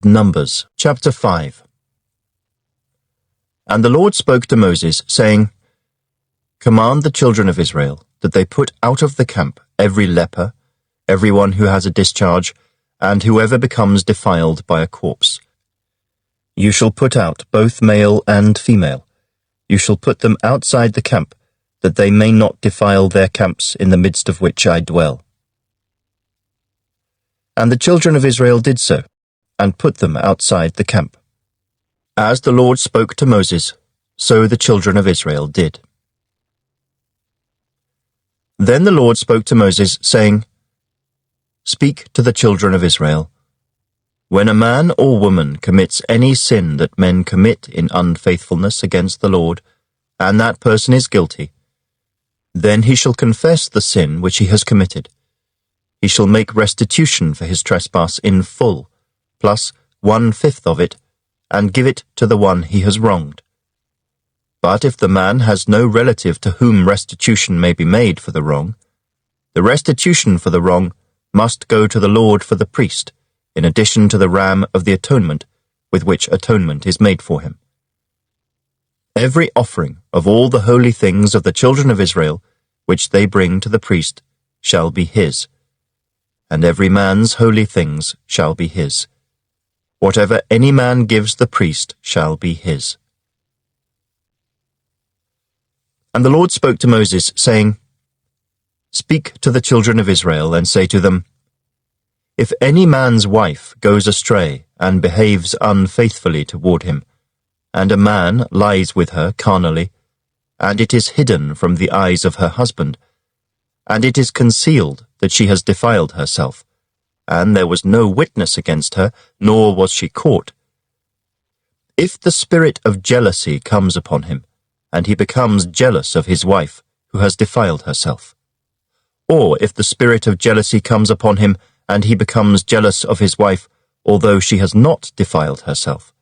Numbers chapter 5. And the Lord spoke to Moses, saying, Command the children of Israel that they put out of the camp every leper, everyone who has a discharge, and whoever becomes defiled by a corpse. You shall put out both male and female. You shall put them outside the camp, that they may not defile their camps in the midst of which I dwell. And the children of Israel did so, and put them outside the camp. As the Lord spoke to Moses, so the children of Israel did. Then the Lord spoke to Moses, saying, Speak to the children of Israel. When a man or woman commits any sin that men commit in unfaithfulness against the Lord, and that person is guilty, then he shall confess the sin which he has committed. He shall make restitution for his trespass in full, plus 1/5 of it, and give it to the one he has wronged. But if the man has no relative to whom restitution may be made for the wrong, the restitution for the wrong must go to the Lord for the priest, in addition to the ram of the atonement, with which atonement is made for him. Every offering of all the holy things of the children of Israel, which they bring to the priest, shall be his, and every man's holy things shall be his. Whatever any man gives the priest shall be his. And the Lord spoke to Moses, saying, Speak to the children of Israel, and say to them, If any man's wife goes astray and behaves unfaithfully toward him, and a man lies with her carnally, and it is hidden from the eyes of her husband, and it is concealed that she has defiled herself, and there was no witness against her, nor was she caught. If the spirit of jealousy comes upon him, and he becomes jealous of his wife, who has defiled herself, or if the spirit of jealousy comes upon him, and he becomes jealous of his wife, although she has not defiled herself,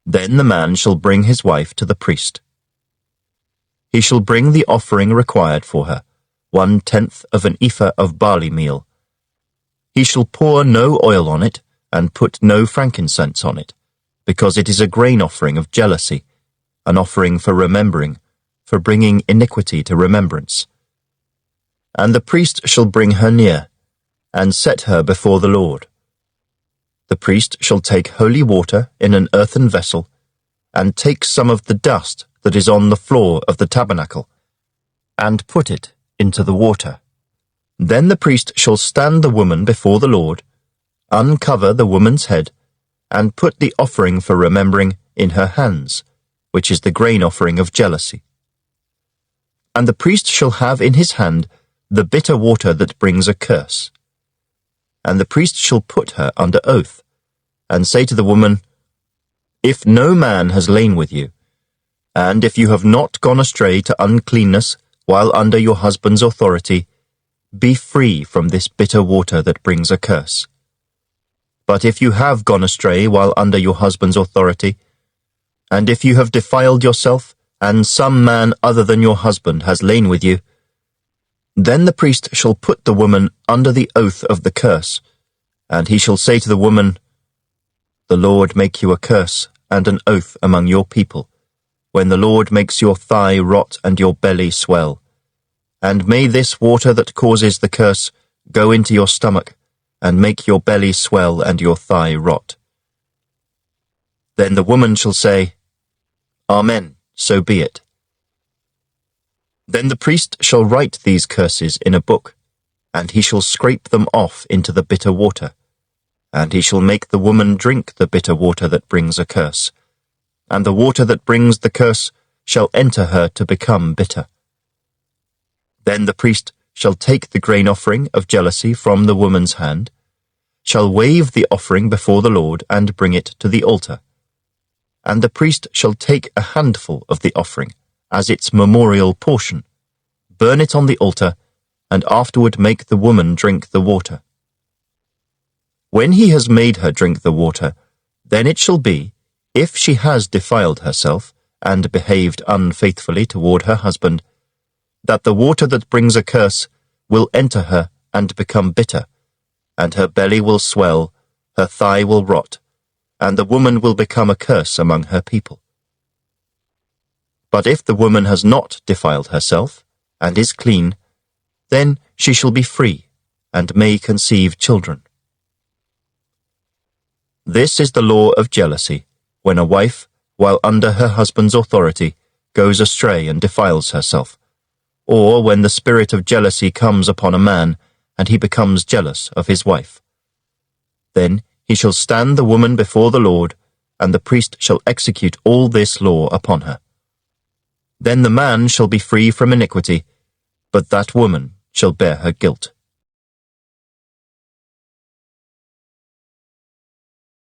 then the man shall bring his wife to the priest. He shall bring the offering required for her, 1/10 of an ephah of barley meal. He shall pour no oil on it, and put no frankincense on it, because it is a grain offering of jealousy, an offering for remembering, for bringing iniquity to remembrance. And the priest shall bring her near, and set her before the Lord. The priest shall take holy water in an earthen vessel, and take some of the dust that is on the floor of the tabernacle, and put it into the water. Then the priest shall stand the woman before the Lord, uncover the woman's head, and put the offering for remembering in her hands, which is the grain offering of jealousy. And the priest shall have in his hand the bitter water that brings a curse. And the priest shall put her under oath, and say to the woman, If no man has lain with you, and if you have not gone astray to uncleanness while under your husband's authority, be free from this bitter water that brings a curse. But if you have gone astray while under your husband's authority, and if you have defiled yourself, and some man other than your husband has lain with you, then the priest shall put the woman under the oath of the curse, and he shall say to the woman, The Lord make you a curse and an oath among your people, when the Lord makes your thigh rot and your belly swell. And may this water that causes the curse go into your stomach, and make your belly swell and your thigh rot. Then the woman shall say, Amen, so be it. Then the priest shall write these curses in a book, and he shall scrape them off into the bitter water, and he shall make the woman drink the bitter water that brings a curse, and the water that brings the curse shall enter her to become bitter. Then the priest shall take the grain offering of jealousy from the woman's hand, shall wave the offering before the Lord, and bring it to the altar. And the priest shall take a handful of the offering, as its memorial portion, burn it on the altar, and afterward make the woman drink the water. When he has made her drink the water, then it shall be, if she has defiled herself, and behaved unfaithfully toward her husband, that the water that brings a curse will enter her and become bitter, and her belly will swell, her thigh will rot, and the woman will become a curse among her people. But if the woman has not defiled herself, and is clean, then she shall be free, and may conceive children. This is the law of jealousy, when a wife, while under her husband's authority, goes astray and defiles herself, or when the spirit of jealousy comes upon a man, and he becomes jealous of his wife. Then he shall stand the woman before the Lord, and the priest shall execute all this law upon her. Then the man shall be free from iniquity, but that woman shall bear her guilt.